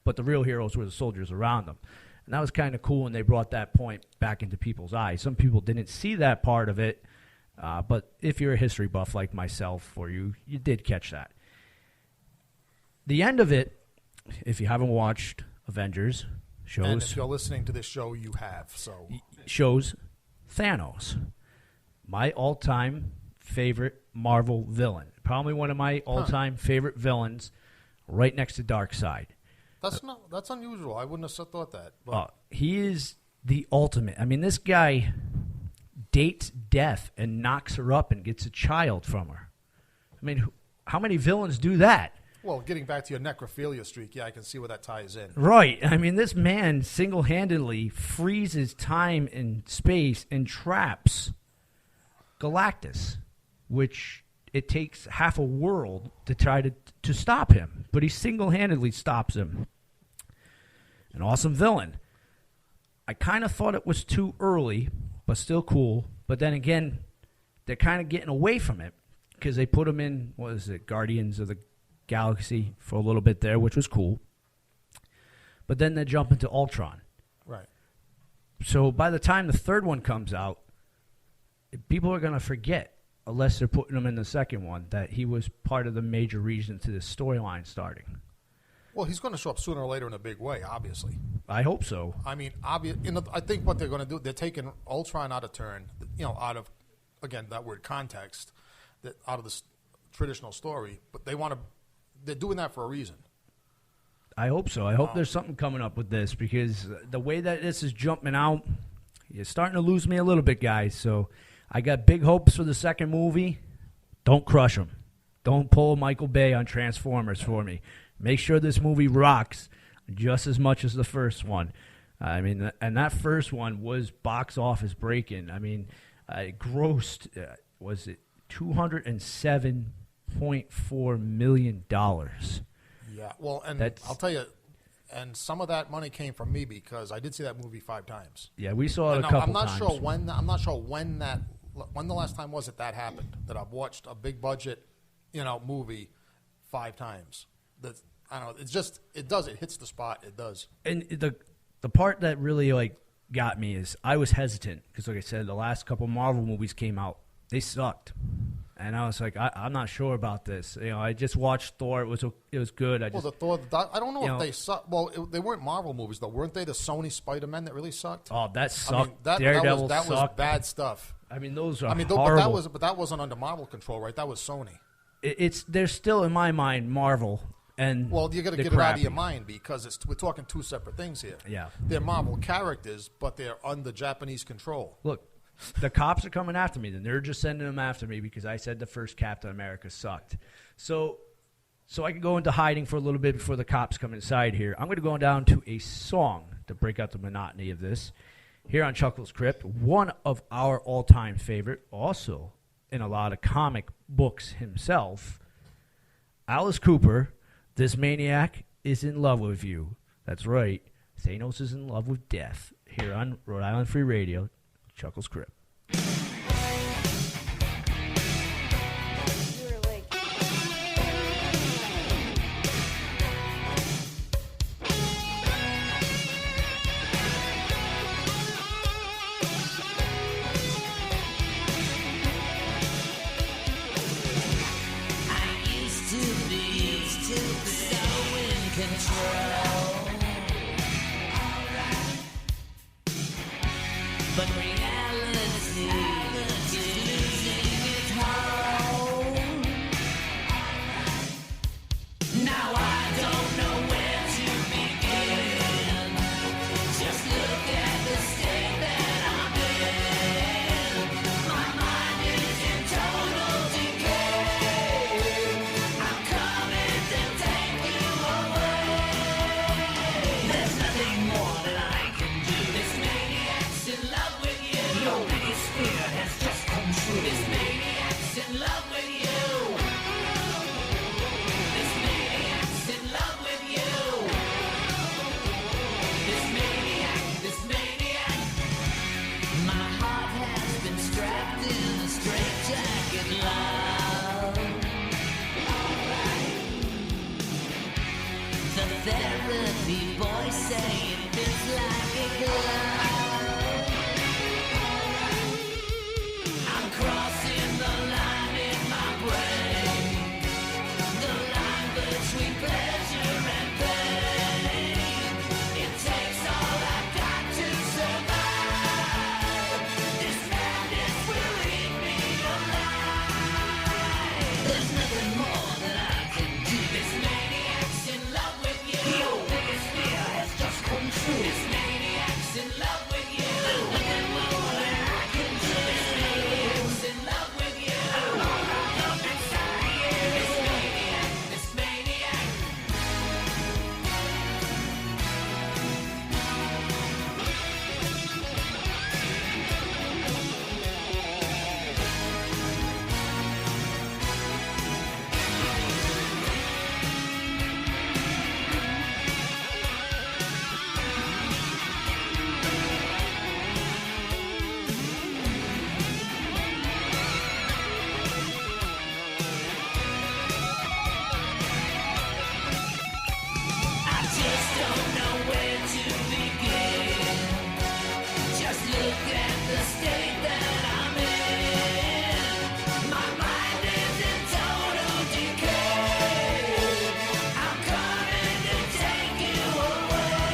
but the real heroes were the soldiers around them. And that was kind of cool when they brought that point back into people's eyes. Some people didn't see that part of it, but if you're a history buff like myself or you did catch that. The end of it, if you haven't watched Avengers, shows... And if you're listening to this show, you have, so... Shows Thanos, my all-time favorite Marvel villain. Probably one of my all-time favorite villains, right next to Darkseid. That's unusual. I wouldn't have thought that. But. He is the ultimate. I mean, this guy dates death and knocks her up and gets a child from her. I mean, how many villains do that? Well, getting back to your necrophilia streak, yeah, I can see where that ties in. Right. I mean, this man single-handedly freezes time and space and traps Galactus, which it takes half a world to try to stop him. But he single-handedly stops him. An awesome villain. I kind of thought it was too early, but still cool. But then again, they're kind of getting away from it because they put him in, what is it, Guardians of the Galaxy for a little bit there, which was cool. But then they jump into Ultron. Right. So by the time the third one comes out, people are going to forget, unless they're putting him in the second one, that he was part of the major reason to this storyline starting. Well, he's going to show up sooner or later in a big way, obviously. I hope so. I mean, I think what they're going to do, they're taking Ultron out of turn, out of, again, that word context, out of this traditional story, but they're doing that for a reason. I hope so. I hope there's something coming up with this, because the way that this is jumping out, you're starting to lose me a little bit, guys. So I got big hopes for the second movie. Don't crush them. Don't pull Michael Bay on Transformers for me. Make sure this movie rocks just as much as the first one. I mean, and that first one was box office breaking. I mean, it grossed, was it $207.4 million. Yeah, well, and I'll tell you, and some of that money came from me because I did see that movie 5 times. Yeah, we saw it a couple times. I'm not sure when the last time was that happened, that I've watched a big budget, movie 5 times. I don't know. It's just, it hits the spot. It does. And the part that really got me is I was hesitant because, like I said, the last couple Marvel movies came out, they sucked, and I was like, I'm not sure about this. I just watched Thor. It was good. I don't know if they suck. Well, they weren't Marvel movies though, weren't they? The Sony Spider-Man that really sucked. Oh, that sucked. Daredevil that was bad stuff. I mean, those are horrible. But that wasn't under Marvel control, right? That was Sony. They're still in my mind Marvel. Well, you got to get it out of your mind because we're talking 2 separate things here. Yeah, they're Marvel characters, but they're under Japanese control. Look, the cops are coming after me. Then they're just sending them after me because I said the first Captain America sucked. So I can go into hiding for a little bit before the cops come inside here. I'm going to go down to a song to break out the monotony of this. Here on Chuckles Crypt, one of our all-time favorite, also in a lot of comic books himself, Alice Cooper. This maniac is in love with you. That's right. Thanos is in love with death. Here on Rhode Island Free Radio, Chuckles Crypt. But reality is losing its hold. Now I don't know where to begin. Just look at the state that I'm in. My mind is in total decay. I'm coming to take you away. There's nothing more that I can do. This maniac's in love with you. the boys say it feels like a glove. I'm crossing the line in my brain, the line between pleasure and pain. It takes all I've got to survive. This madness will eat me alive. There's nothing more that I can do. This maniac's in love with you. Your biggest fear has just come true. This maniac's in love with you. There's nothing more that I can do. This maniac's in love with you. All I love inside you. This maniac, this maniac. I just don't know where to begin. Just look at the state that I'm in. My mind is in total decay. I'm coming to take you away.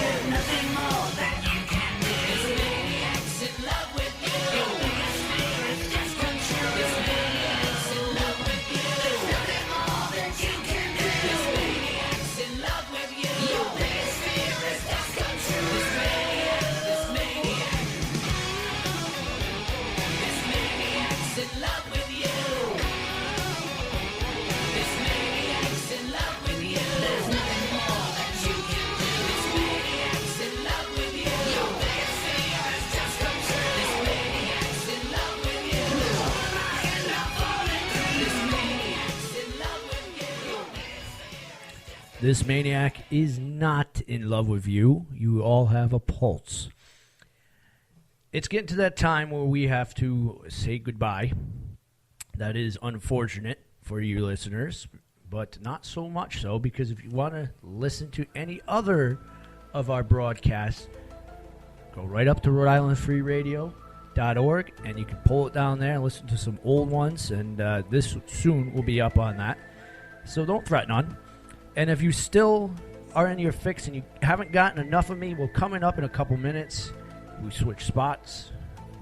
There's nothing more that you can do. This maniac's in love with you. Your biggest fear is just come true. This maniac's in love with you. There's nothing more that you can do. This maniac's in love with you. Your biggest fear is just come true. This maniac, this maniac. This maniac's in love with you. This maniac's in love with you. There's nothing more that you can do. This maniac's in love with you. Your biggest fear is just come true. This maniac's in love with you. All I end up falling through. This maniac's in love with you. Your biggest fear is just This maniac is not in love with you. You all have a pulse. It's getting to that time where we have to say goodbye. That is unfortunate for you listeners, but not so much so, because if you want to listen to any other of our broadcasts, go right up to Rhode and you can pull it down there and listen to some old ones, and this soon will be up on that. So don't fret none. And if you still are in your fix and you haven't gotten enough of me, well, coming up in a couple minutes, we switch spots.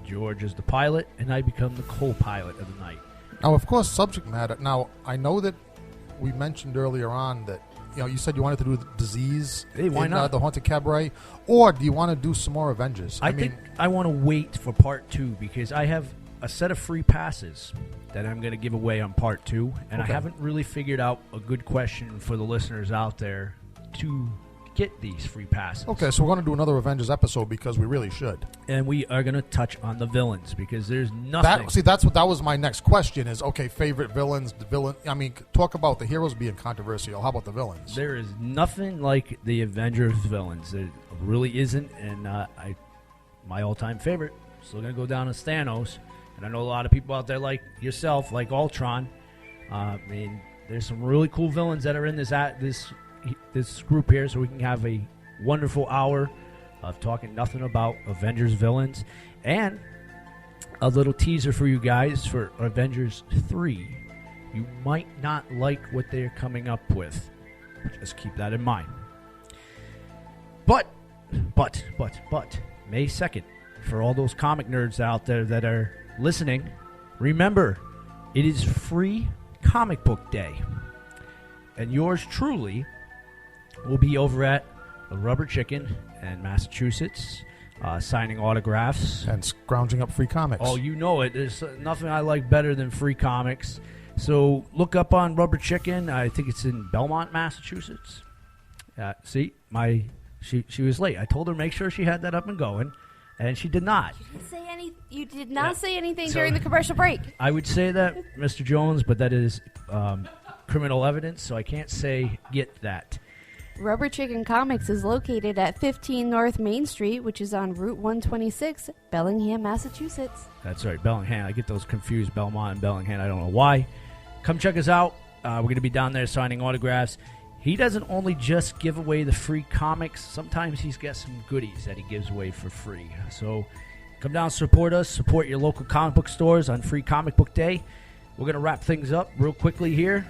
George is the pilot, and I become the co-pilot of the night. Now, of course, subject matter. Now, I know that we mentioned earlier on that, you know, you said you wanted to do the disease Hey, why in not? the Haunted Cabaret, or do you want to do some more Avengers? I think I want to wait for part 2 because I have a set of free passes that I'm going to give away on part 2, and Okay. I haven't really figured out a good question for the listeners out there to get these free passes. Okay, so we're going to do another Avengers episode because we really should. And we are going to touch on the villains because there's nothing. That was my next question is, okay, favorite villains, the villain. I mean, talk about the heroes being controversial. How about the villains? There is nothing like the Avengers villains. There really isn't, and my all-time favorite, still going to go down as Thanos. And I know a lot of people out there like yourself, like Ultron. I mean, there's some really cool villains that are in this group here, so we can have a wonderful hour of talking nothing about Avengers villains. And a little teaser for you guys for Avengers 3. You might not like what they're coming up with. Just keep that in mind. But, May 2nd, for all those comic nerds out there that are listening, remember, it is free comic book day. And yours truly will be over at the Rubber Chicken in Massachusetts, signing autographs. And scrounging up free comics. Oh, you know it. There's nothing I like better than free comics. So look up on Rubber Chicken. I think it's in Belmont, Massachusetts. See, she was late. I told her make sure she had that up and going, and she did not. You did not say anything So- during the commercial break. I would say that, Mr. Jones, but that is criminal evidence, so I can't say get that. Rubber Chicken Comics is located at 15 North Main Street, which is on Route 126, Bellingham, Massachusetts. That's right, Bellingham. I get those confused, Belmont and Bellingham. I don't know why. Come check us out. We're going to be down there signing autographs. He doesn't only just give away the free comics. Sometimes he's got some goodies that he gives away for free. So come down, support us, support your local comic book stores on Free Comic Book Day. We're going to wrap things up real quickly here.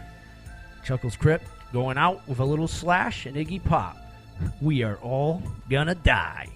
Chuckles Crypt going out with a little Slash and Iggy Pop. We are all gonna die.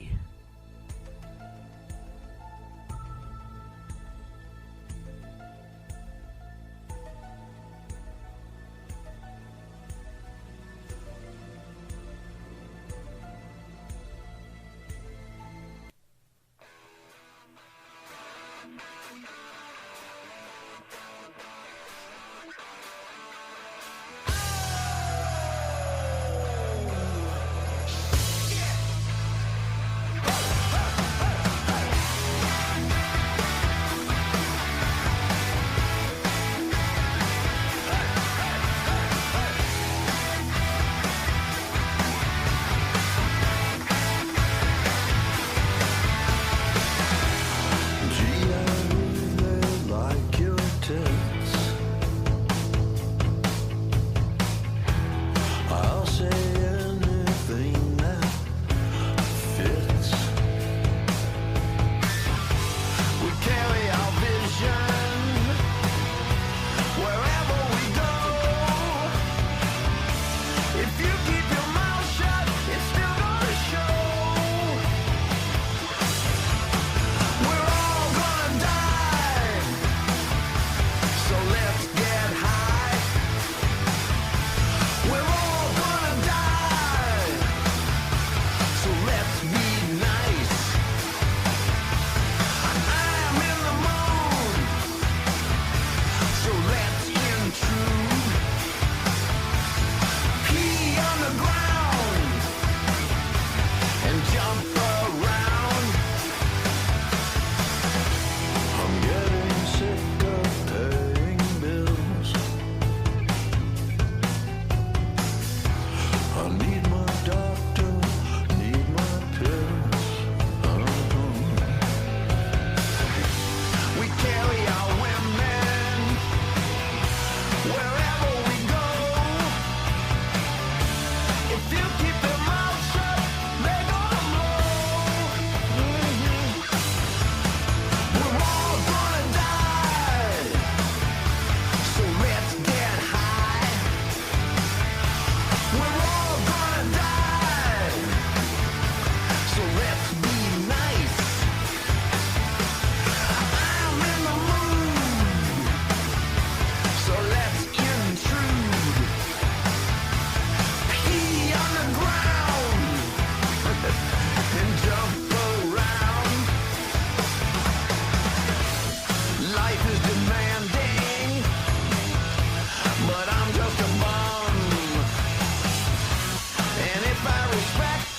Respect